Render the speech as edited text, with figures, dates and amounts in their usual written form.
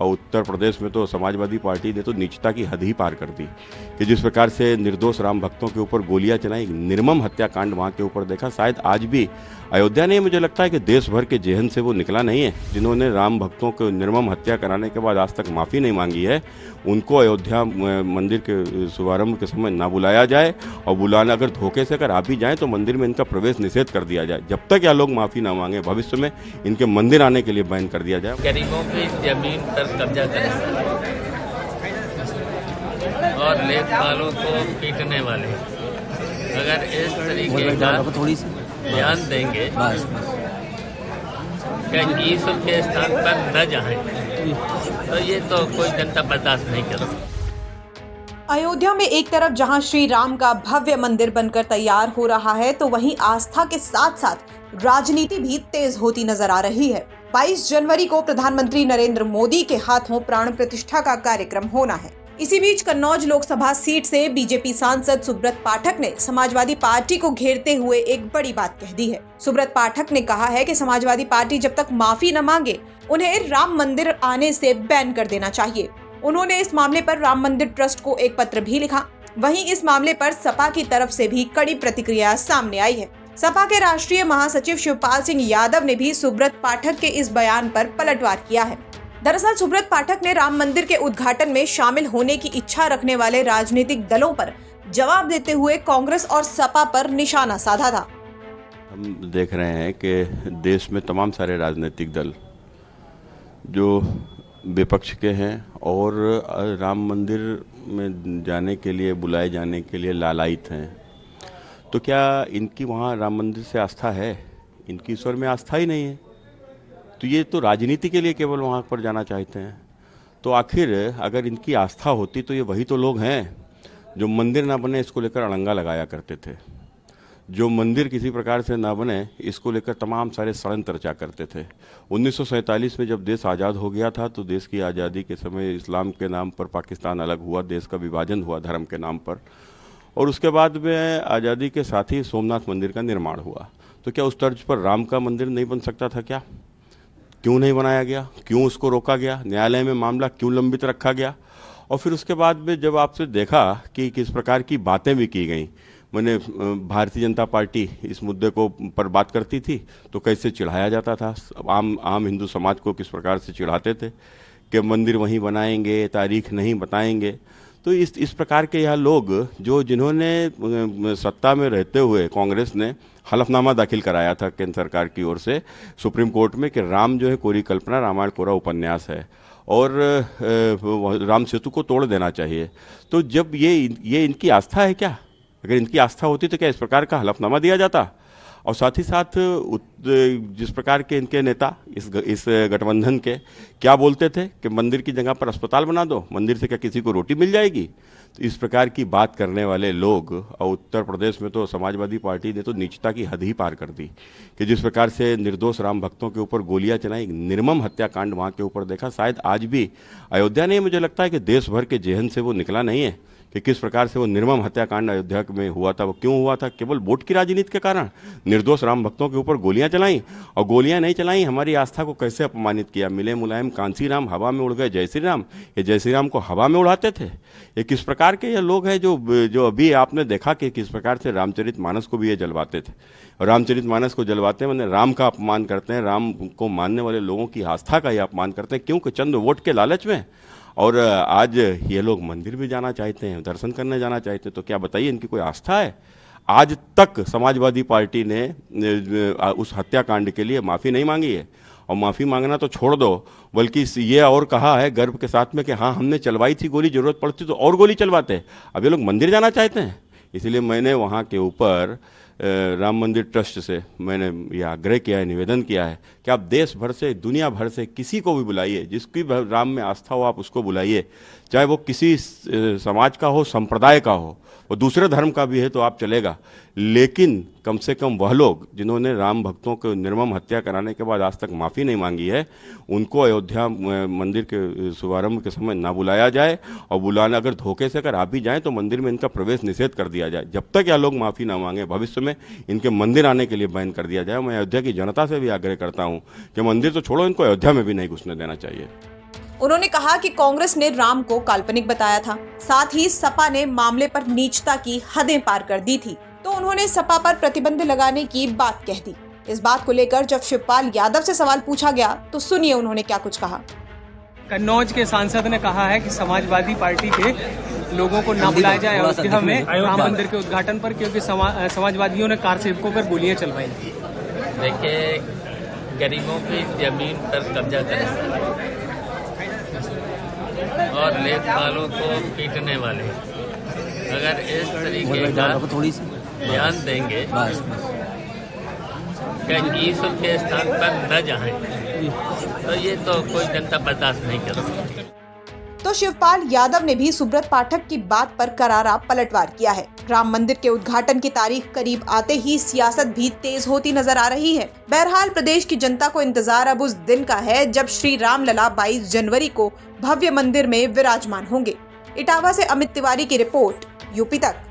और उत्तर प्रदेश में तो समाजवादी पार्टी ने तो नीचता की हद ही पार कर दी कि जिस प्रकार से निर्दोष राम भक्तों के ऊपर गोलियां चलाई, निर्मम हत्याकांड वहां के ऊपर देखा। शायद आज भी अयोध्या ने, मुझे लगता है कि देश भर के जेहन से वो निकला नहीं है। जिन्होंने राम भक्तों को निर्मम हत्या कराने के बाद आज तक माफ़ी नहीं मांगी है, उनको अयोध्या मंदिर के शुभारंभ के समय ना बुलाया जाए, और बुलाना अगर धोखे से अगर आ भी जाए तो मंदिर में इनका प्रवेश निषेध कर दिया जाए। जब तक यह लोग माफ़ी ना मांगे, भविष्य में इनके मंदिर आने के लिए बैन कर दिया जाए। गरीबों की जमीन पर कब्जा करें और लेखपालों को पीटने वाले अगर इस तरीके का बयान देंगे कि ईश्वर के स्थान पर न जाएं, तो ये तो कोई जनता बर्दाश्त नहीं कर सकती। अयोध्या में एक तरफ जहां श्री राम का भव्य मंदिर बनकर तैयार हो रहा है, तो वहीं आस्था के साथ साथ राजनीति भी तेज होती नजर आ रही है। 22 जनवरी को प्रधानमंत्री नरेंद्र मोदी के हाथों प्राण प्रतिष्ठा का कार्यक्रम होना है। इसी बीच कन्नौज लोकसभा सीट से बीजेपी सांसद सुब्रत पाठक ने समाजवादी पार्टी को घेरते हुए एक बड़ी बात कह दी है। सुब्रत पाठक ने कहा है कि समाजवादी पार्टी जब तक माफी न मांगे, उन्हें राम मंदिर आने से बैन कर देना चाहिए। उन्होंने इस मामले पर राम मंदिर ट्रस्ट को एक पत्र भी लिखा। वहीं इस मामले पर सपा की तरफ से भी कड़ी प्रतिक्रिया सामने आई है। सपा के राष्ट्रीय महासचिव शिवपाल सिंह यादव ने भी सुब्रत पाठक के इस बयान पर पलटवार किया है। दरअसल सुब्रत पाठक ने राम मंदिर के उद्घाटन में शामिल होने की इच्छा रखने वाले राजनीतिक दलों पर जवाब देते हुए कांग्रेस और सपा पर निशाना साधा था। हम देख रहे हैं कि देश में तमाम सारे राजनीतिक दल जो विपक्ष के हैं और राम मंदिर में जाने के लिए, बुलाए जाने के लिए लालायित हैं। तो क्या इनकी वहाँ राम मंदिर से आस्था है? इनकी ईश्वर में आस्था ही नहीं है। तो ये तो राजनीति के लिए केवल वहाँ पर जाना चाहते हैं। तो आखिर अगर इनकी आस्था होती तो ये वही तो लोग हैं जो मंदिर ना बने इसको लेकर अड़ंगा लगाया करते थे, जो मंदिर किसी प्रकार से ना बने इसको लेकर तमाम सारे षड्यंत्र रचा करते थे। 1947 में जब देश आज़ाद हो गया था तो देश की आज़ादी के समय इस्लाम के नाम पर पाकिस्तान अलग हुआ, देश का विभाजन हुआ धर्म के नाम पर, और उसके बाद में आज़ादी के साथ ही सोमनाथ मंदिर का निर्माण हुआ। तो क्या उस तर्ज पर राम का मंदिर नहीं बन सकता था क्या? क्यों नहीं बनाया गया? क्यों उसको रोका गया? न्यायालय में मामला क्यों लंबित रखा गया? और फिर उसके बाद में जब आपसे देखा कि किस प्रकार की बातें भी की गई, मैंने भारतीय जनता पार्टी इस मुद्दे को पर बात करती थी तो कैसे चिढ़ाया जाता था, आम हिंदू समाज को किस प्रकार से चिढ़ाते थे कि मंदिर वहीं बनाएंगे, तारीख नहीं बताएंगे। तो इस प्रकार के यहाँ लोग जिन्होंने सत्ता में रहते हुए कांग्रेस ने हलफनामा दाखिल कराया था केंद्र सरकार की ओर से सुप्रीम कोर्ट में कि राम जो है कोरी कल्पना, रामायण कोरा उपन्यास है और राम सेतु को तोड़ देना चाहिए। तो जब ये इनकी आस्था है क्या? अगर इनकी आस्था होती तो क्या इस प्रकार का हलफनामा दिया जाता? और साथ ही साथ जिस प्रकार के इनके नेता इस गठबंधन के क्या बोलते थे कि मंदिर की जगह पर अस्पताल बना दो, मंदिर से क्या किसी को रोटी मिल जाएगी? तो इस प्रकार की बात करने वाले लोग, और उत्तर प्रदेश में तो समाजवादी पार्टी ने तो नीचता की हद ही पार कर दी कि जिस प्रकार से निर्दोष राम भक्तों के ऊपर गोलियां चलाई, निर्मम हत्याकांड वहाँ के ऊपर देखा। शायद आज भी अयोध्या ने, मुझे लगता है कि देश भर के जेहन से वो निकला नहीं है कि किस प्रकार से वो निर्मम हत्याकांड अयोध्या में हुआ था। वो क्यों हुआ था? केवल वोट की राजनीति के कारण निर्दोष राम भक्तों के ऊपर गोलियां चलाई, और गोलियां नहीं चलाई, हमारी आस्था को कैसे अपमानित किया। मिले मुलायम कांसी राम, हवा में उड़ गए जय श्री राम। ये जय श्री राम को हवा में उड़ाते थे। ये किस प्रकार के ये लोग हैं जो अभी आपने देखा कि किस प्रकार से रामचरितमानस को भी ये जलवाते थे। और रामचरितमानस को जलवाते हैं मैंने राम का अपमान करते हैं, राम को मानने वाले लोगों की आस्था का ये अपमान करते हैं, क्योंकि चंद वोट के लालच में। और आज ये लोग मंदिर भी जाना चाहते हैं, दर्शन करने जाना चाहते हैं। तो क्या बताइए इनकी कोई आस्था है? आज तक समाजवादी पार्टी ने उस हत्याकांड के लिए माफ़ी नहीं मांगी है, और माफ़ी मांगना तो छोड़ दो, बल्कि ये और कहा है गर्व के साथ में कि हाँ हमने चलवाई थी गोली, ज़रूरत पड़ती तो और गोली चलवाते। अब ये लोग मंदिर जाना चाहते हैं। इसलिए मैंने वहाँ के ऊपर राम मंदिर ट्रस्ट से मैंने ये आग्रह किया है, निवेदन किया है कि आप देश भर से, दुनिया भर से किसी को भी बुलाइए, जिसकी राम में आस्था हो आप उसको बुलाइए, चाहे वो किसी समाज का हो, संप्रदाय का हो, वो दूसरे धर्म का भी है तो आप चलेगा। लेकिन कम से कम वह लोग जिन्होंने राम भक्तों को निर्मम हत्या कराने के बाद आज तक माफ़ी नहीं मांगी है, उनको अयोध्या मंदिर के शुभारंभ के समय ना बुलाया जाए, और बुलाना अगर धोखे से अगर आ भी जाए तो मंदिर में इनका प्रवेश निषेध कर दिया जाए। जब तक यह लोग माफ़ी ना मांगे, भविष्य में इनके मंदिर आने के लिए बैन कर दिया जाए। मैं अयोध्या की जनता से भी आग्रह करता हूँ कि मंदिर तो छोड़ो, इनको अयोध्या में भी नहीं घुसने देना चाहिए। उन्होंने कहा कि कांग्रेस ने राम को काल्पनिक बताया था, साथ ही सपा ने मामले पर नीचता की हदें पार कर दी थी, तो उन्होंने सपा पर प्रतिबंध लगाने की बात कह दी। इस बात को लेकर जब शिवपाल यादव से सवाल पूछा गया तो सुनिए उन्होंने क्या कुछ कहा। कन्नौज के सांसद ने कहा है कि समाजवादी पार्टी के लोगों को न बुलाया जाए अयोध्या में राम मंदिर के उद्घाटन पर, क्योंकि समाजवादियों ने कार सेवकों पर गोलियां चलवाई। देखिए, गरीबों की जमीन पर कब्जा करने और लेखपालों को पीटने वाले अगर इस तरीके का बयान देंगे कि ईश्वर के स्थान पर न जाएं, तो ये तो कोई जनता बर्दाश्त नहीं कर सकती। तो शिवपाल यादव ने भी सुब्रत पाठक की बात पर करारा पलटवार किया है। राम मंदिर के उद्घाटन की तारीख करीब आते ही सियासत भी तेज होती नजर आ रही है। बहरहाल प्रदेश की जनता को इंतजार अब उस दिन का है जब श्री राम लला 22 जनवरी को भव्य मंदिर में विराजमान होंगे। इटावा से अमित तिवारी की रिपोर्ट, यूपी तक।